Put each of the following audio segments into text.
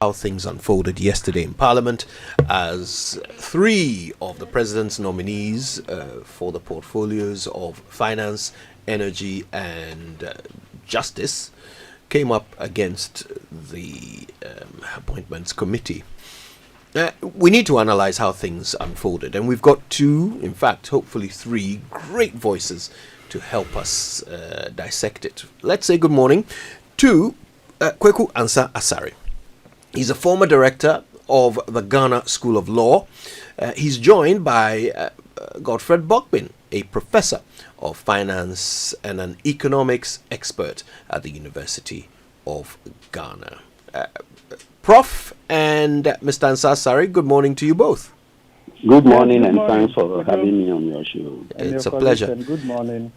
how things unfolded yesterday in Parliament as three of the President's nominees for the portfolios of Finance, Energy and Justice came up against the Appointments Committee. We need to analyze how things unfolded, and we've got two, in fact, hopefully three great voices to help us dissect it. Let's say good morning to Kwaku Ansah-Asare. He's a former director of the Ghana School of Law. He's joined by Godfred Bokpin, a professor of finance and an economics expert at the University of Ghana. Prof. and Mr. Ansah-Asare, good morning to you both. Good morning, and thanks for having me on your show. It's a pleasure. Good morning,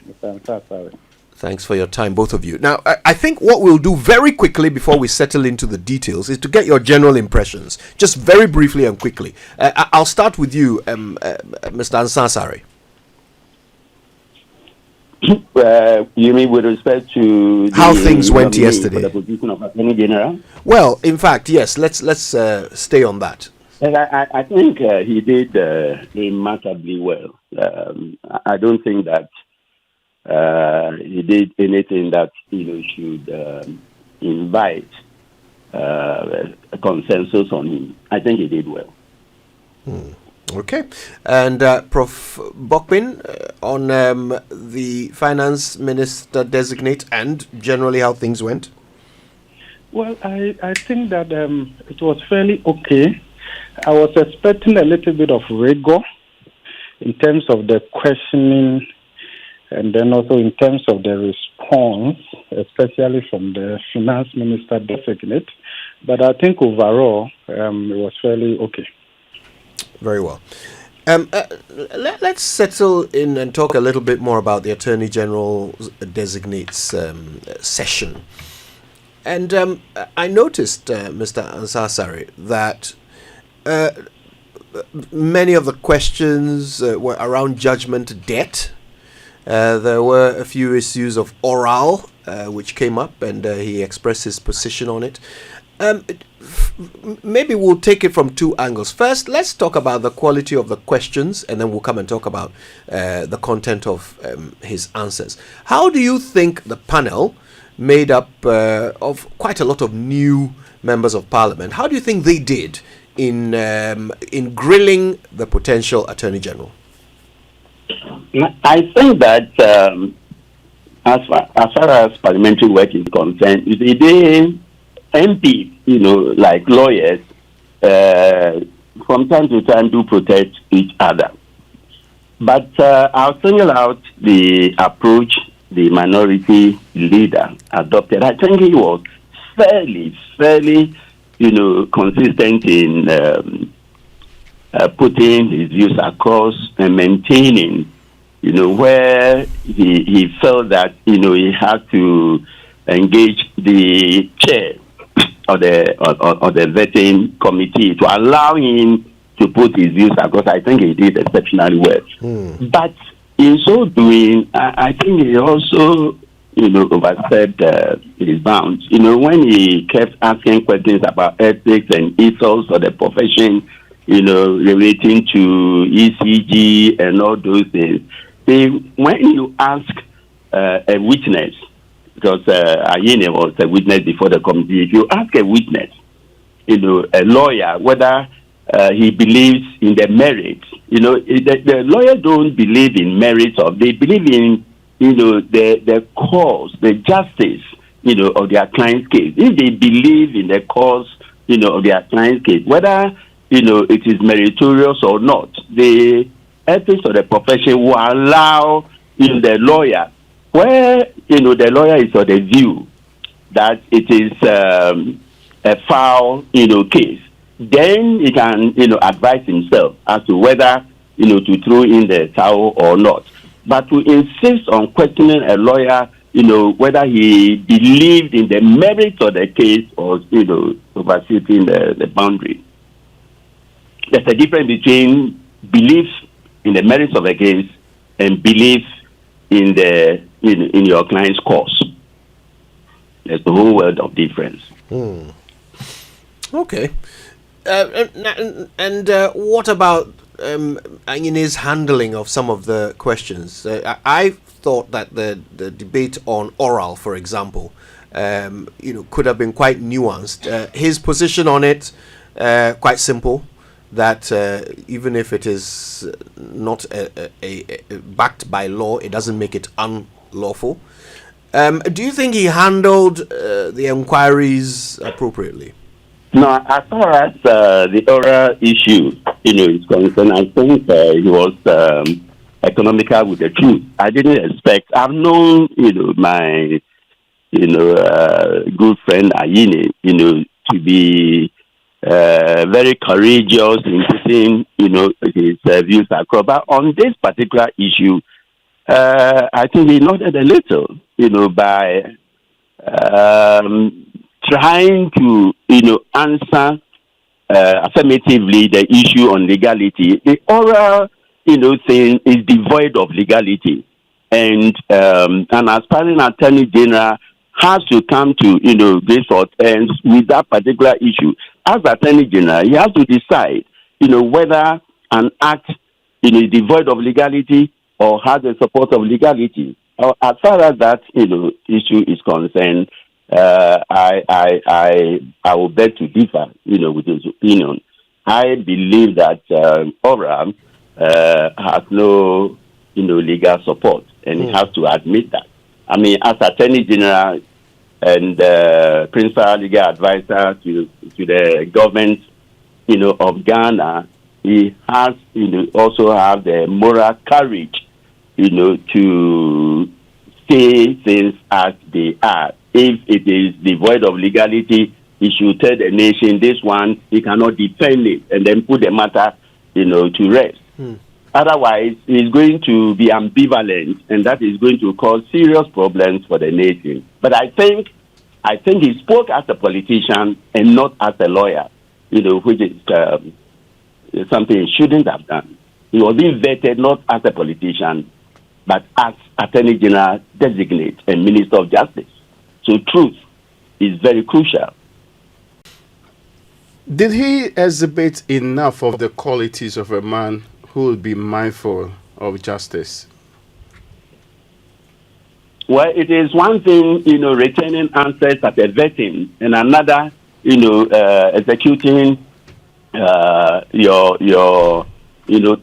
Mr. Ansah-Asare. Thanks for your time, both of you. Now, I think what we'll do very quickly before we settle into the details is to get your general impressions, just very briefly and quickly. I'll start with you, Mr. Ansah-Asare. You mean with respect to how things went yesterday? For the position of Attorney General? Well, in fact, yes. Let's stay on that. I think he did remarkably well. I don't think that he did anything that should invite a consensus on him. I think he did well. Okay. And Prof. Bokpin, on the finance minister designate and generally how things went? Well, I think that it was fairly okay. I was expecting a little bit of rigor in terms of the questioning and then also in terms of the response, especially from the finance minister designate. But I think overall, it was fairly okay. Very well. Let's settle in and talk a little bit more about the Attorney General designate's session. And I noticed, Mr. Ansah-Asare, that many of the questions were around judgment debt. There were a few issues of oral which came up, and he expressed his position on it. Maybe we'll take it from two angles. First, let's talk about the quality of the questions, and then we'll come and talk about the content of his answers. How do you think the panel, made up of quite a lot of new members of Parliament, how do you think they did in grilling the potential Attorney General? I think that as far as parliamentary work is concerned, they MP, like lawyers, from time to time do protect each other. But I'll single out the approach the minority leader adopted. I think he was fairly, consistent in putting his views across and maintaining, where he felt that, he had to engage the chair of the vetting committee to allow him to put his views across. I think he did exceptionally well. But in so doing, I think he also, overstepped his bounds. When he kept asking questions about ethics and ethos of the profession, relating to ECG and all those things. When you ask a witness, because Ayine was a witness before the committee, if you ask a witness, a lawyer, whether he believes in the merits, the lawyers don't believe in merits, or they believe in, the cause, the justice, of their client's case. If they believe in the cause, of their client's case, whether, it is meritorious or not, the ethics of the profession will allow the lawyer, where, the lawyer is of the view that it is a foul, case, then he can, advise himself as to whether, to throw in the towel or not. But to insist on questioning a lawyer, whether he believed in the merits of the case or, overshooting the boundary. There's a difference between belief in the merits of the case and belief in the in your client's cause. There's a whole world of difference. Okay. And what about Ayine's handling of some of the questions? I thought that the debate on oral, for example, could have been quite nuanced. His position on it, quite simple, that even if it is not backed by law, it doesn't make it unlawful. Do you think he handled the inquiries appropriately? Now, as far as the oral issue, is concerned, I think he was economical with the truth. I didn't expect. I've known, my, good friend Ayine, to be very courageous in putting, his views across. But on this particular issue, I think he nodded a little, by trying to, answer affirmatively the issue on legality. The oral, thing is devoid of legality. And an aspiring attorney general has to come to, this sort ends with that particular issue. As attorney general, he has to decide, whether an act, is devoid of legality or has the support of legality. As far as that, issue is concerned, I will beg to differ, with his opinion. I believe that ORA has no, legal support, and he has to admit that. I mean, as Attorney General and Principal Legal Advisor to the government, of Ghana, he has, also have the moral courage, to say things as they are. If it is devoid of legality, he should tell the nation this one, he cannot defend it, and then put the matter, to rest. Otherwise, it's going to be ambivalent, and that is going to cause serious problems for the nation. But I think he spoke as a politician and not as a lawyer, which is something he shouldn't have done. He was being vetted not as a politician, but as Attorney General designate and Minister of Justice. So truth is very crucial. Did he exhibit enough of the qualities of a man who will be mindful of justice? Well, it is one thing, returning answers at a vetting, and another, executing your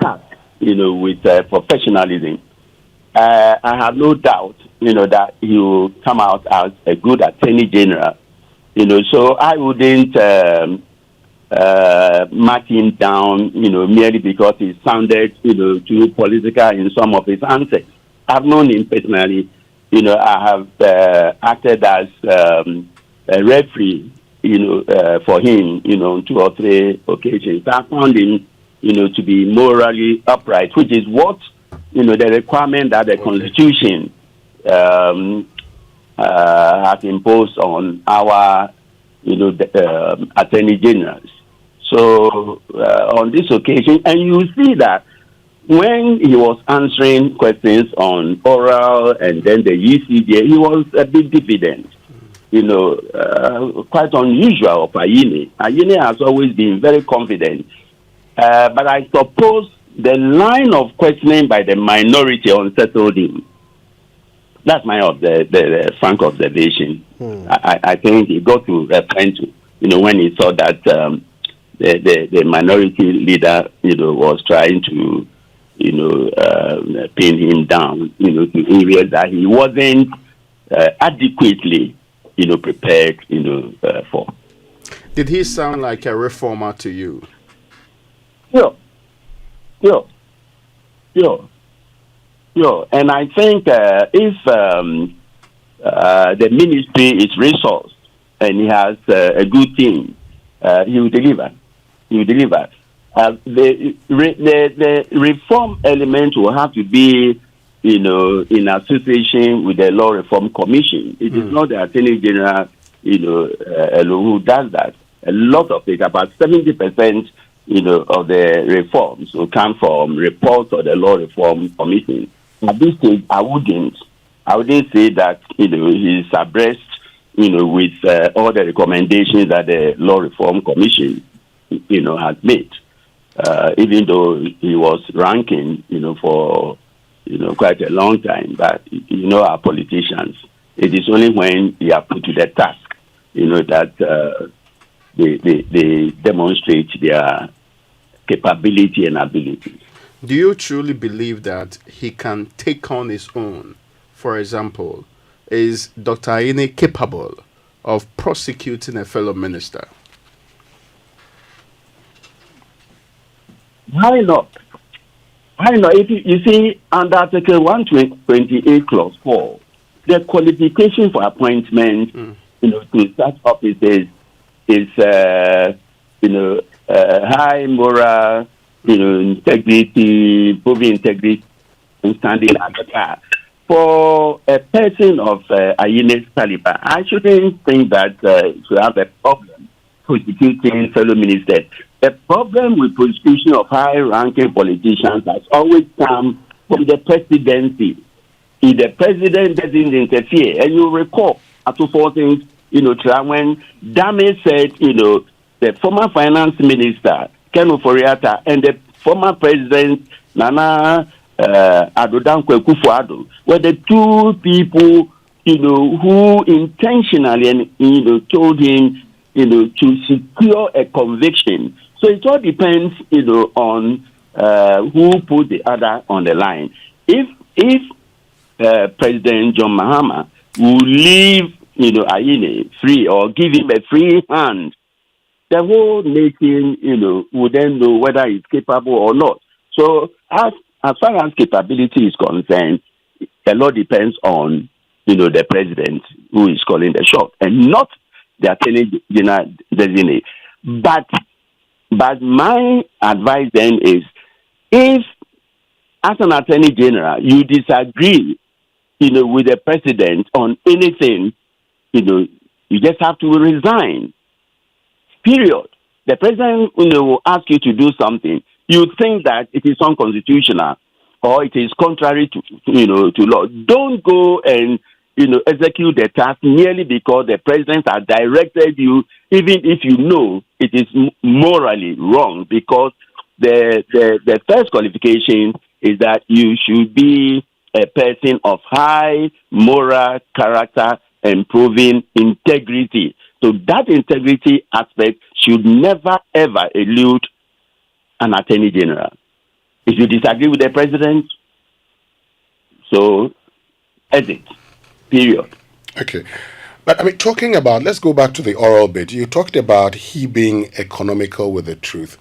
task, with professionalism. I have no doubt, that he will come out as a good attorney general. So I wouldn't mark him down, merely because he sounded, too political in some of his answers. I've known him personally. I have acted as a referee, for him, on 2 or 3 occasions. I found him, to be morally upright, which is what, the requirement that the Constitution has imposed on our, attorney generals. So on this occasion, and you see that when he was answering questions on oral and then the UCDA, he was a bit diffident. Quite unusual of Ayine. Ayine has always been very confident. But I suppose the line of questioning by the minority unsettled him. That's my the frank observation. I think he got to a point, when he saw that the minority leader, was trying to, pin him down, to areas that he wasn't adequately, prepared, for. Did he sound like a reformer to you? Sure. And I think if the ministry is resourced and he has a good team, he will deliver. The reform element will have to be, in association with the Law Reform Commission. It is not the Attorney General, who does that. A lot of it, about 70%, of the reforms will come from reports of the Law Reform Commission. At this stage, I wouldn't say that, he's abreast, with all the recommendations that the Law Reform Commission, has made. Even though he was ranking, for, quite a long time. But, our politicians, it is only when they are put to the task, that they demonstrate their capability and ability. Do you truly believe that he can take on his own? For example, is Dr. Ayine capable of prosecuting a fellow minister? Why not? Why not? If you see, under Article 128, Clause 4, the qualification for appointment, to such offices is, high moral, integrity, proving integrity, and standing at the bar. For a person of Ayine's caliber, I shouldn't think that should have a problem prosecuting fellow ministers. The problem with prosecution of high-ranking politicians has always come from the presidency. If the president doesn't interfere, and you recall at 2014, when Dame said, the former finance minister, Ken Oforiatta, and the former president, Nana Kwaku were the two people, who intentionally and, told him, to secure a conviction. So it all depends, on who put the other on the line. If President John Mahama will leave, Ayine free or give him a free hand, the whole nation, will then know whether he's capable or not. So as far as capability is concerned, a lot depends on, the president who is calling the shot, and not the attorney general designate. But my advice then is, if as an attorney general you disagree, with the president on anything, you just have to resign. Period. The president, will ask you to do something. You think that it is unconstitutional or it is contrary to law. Don't go and execute the task merely because the president has directed you, even if you know it is morally wrong, because the first qualification is that you should be a person of high moral character and proven integrity. So that integrity aspect should never, ever elude an attorney general. If you disagree with the president, so exit. Period. Okay. But talking about, let's go back to the oral bit. You talked about he being economical with the truth.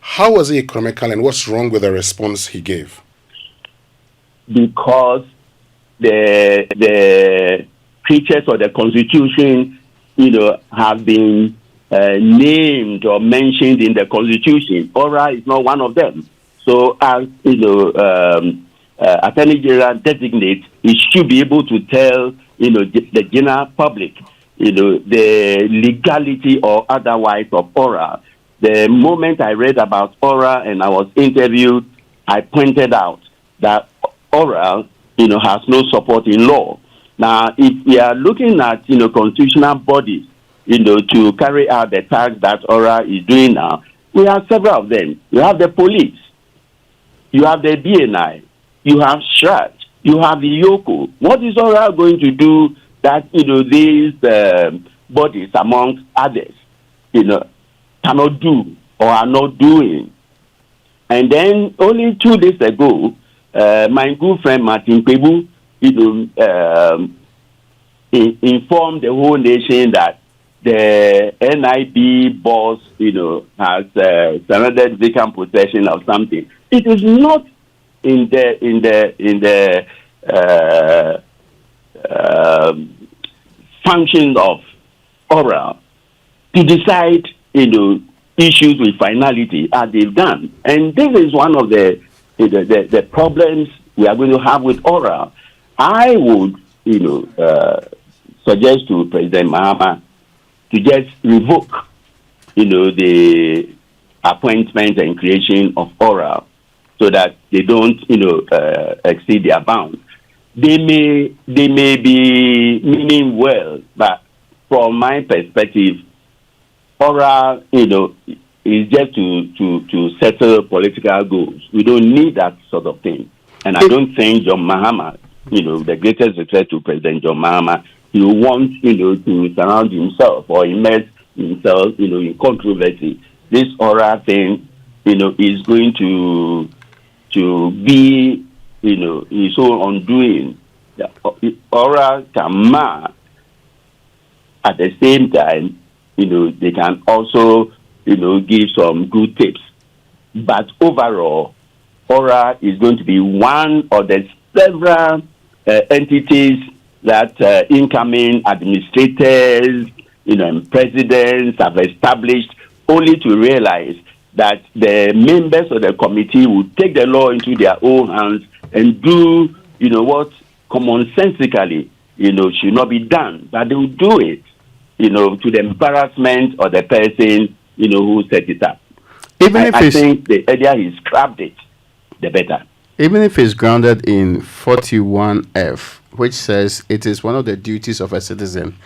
How was he economical, and what's wrong with the response he gave? Because the creatures of the Constitution, have been named or mentioned in the Constitution. ORA is not one of them. So as, Attorney General designate, he should be able to tell, the general public, the legality or otherwise of ORA. The moment I read about ORA and I was interviewed, I pointed out that ORA, has no support in law. Now, if we are looking at, constitutional bodies, to carry out the task that ORA is doing now, we have several of them. You have the police, you have the BNI, you have SHRAT, you have the YOKO. What is ORA going to do that, these bodies, amongst others, cannot do or are not doing? And then only 2 days ago, my good friend Martin Kwebu, informed the whole nation that the NIB boss, has surrendered vacant possession of something. It is not in the functions of ORA to decide, issues with finality as they've done. And this is one of the problems we are going to have with ORA. I would, suggest to President Mahama to just revoke, the appointment and creation of ORA so that they don't, exceed their bounds. They may be meaning well, but from my perspective, ORA, is just to settle political goals. We don't need that sort of thing. And I don't think John Mahama, the greatest threat to President John Mahama, he wants, to surround himself or immerse himself, in controversy. This ORA thing, is going to be, his own undoing. The ORA can mar. At the same time, they can also, give some good tips. But overall, ORA is going to be one of the several entities that incoming administrators, and presidents have established, only to realize that the members of the committee will take the law into their own hands and do, what commonsensically, should not be done. But they will do it, to the embarrassment of the person, who set it up. I think the earlier he scrapped it, the better. Even if it's grounded in 41F, which says it is one of the duties of a citizen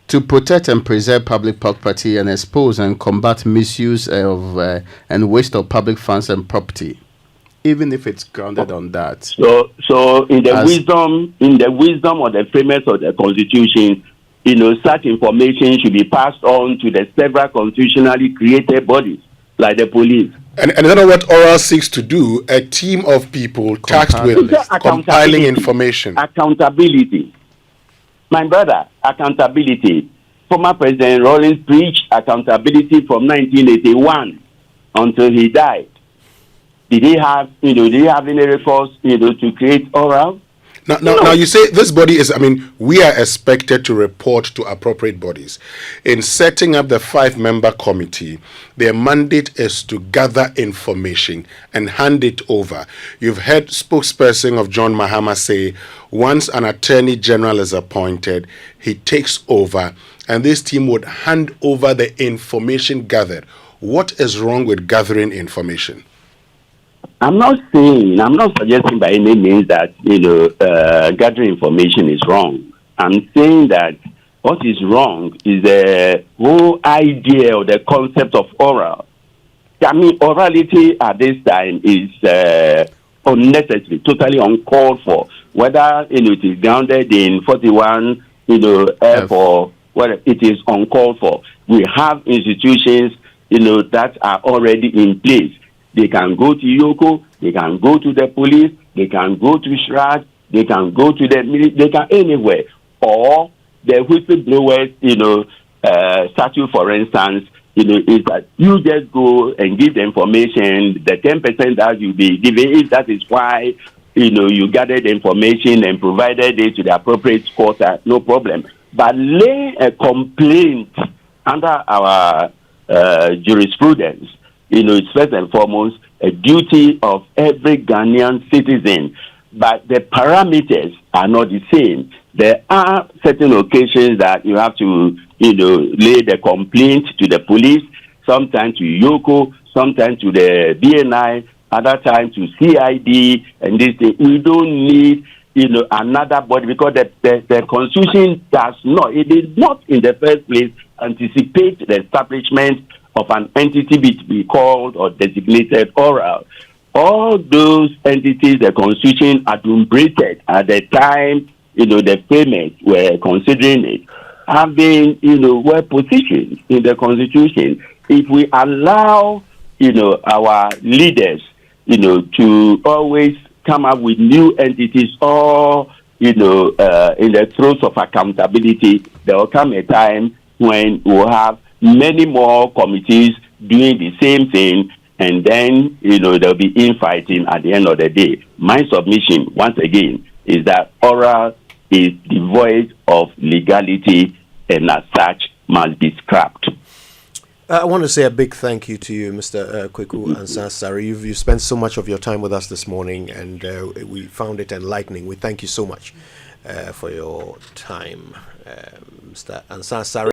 to protect and preserve public property and expose and combat misuse of and waste of public funds and property. Even if it's grounded on that. So in the wisdom of the framers of the Constitution, such information should be passed on to the several constitutionally created bodies, like the police. And another what ORA seeks to do, a team of people tasked with compiling information. Accountability. My brother, accountability. Former President Rawlings preached accountability from 1981 until he died. Did he have any recourse, to create ORA? Now, you say this body is, we are expected to report to appropriate bodies. In setting up the 5-member committee, their mandate is to gather information and hand it over. You've heard spokesperson of John Mahama say, once an attorney general is appointed, he takes over, and this team would hand over the information gathered. What is wrong with gathering information? I'm not suggesting by any means that, gathering information is wrong. I'm saying that what is wrong is the whole idea or the concept of oral. Orality at this time is unnecessary, totally uncalled for. Whether, it is grounded in 41, F or whether it is uncalled for. We have institutions, that are already in place. They can go to Yoko, they can go to the police, they can go to SHRAD, they can go to the military, they can anywhere. Or the whistleblowers, statute, for instance, is that you just go and give the information, the 10% that you'll be giving, if that is why, you gathered the information and provided it to the appropriate quarter, no problem. But lay a complaint under our jurisprudence, it's first and foremost a duty of every Ghanaian citizen. But the parameters are not the same. There are certain occasions that you have to, lay the complaint to the police, sometimes to Yoko, sometimes to the BNI, other times to CID, and this thing. We don't need, another body, because the Constitution does not, it did not in the first place anticipate the establishment of an entity be called or designated oral. All those entities the Constitution adumbrated at the time, the framers were considering it, have been, were positioned in the Constitution. If we allow, our leaders, to always come up with new entities or, in the throes of accountability, there will come a time when we'll have many more committees doing the same thing, and then, there'll be infighting at the end of the day. My submission, once again, is that ORA is devoid of legality and as such must be scrapped. I want to say a big thank you to you, Mr. Kwaku Ansah-Asare. You've spent so much of your time with us this morning, and we found it enlightening. We thank you so much for your time, Mr. Ansah-Asare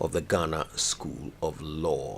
of the Ghana School of Law.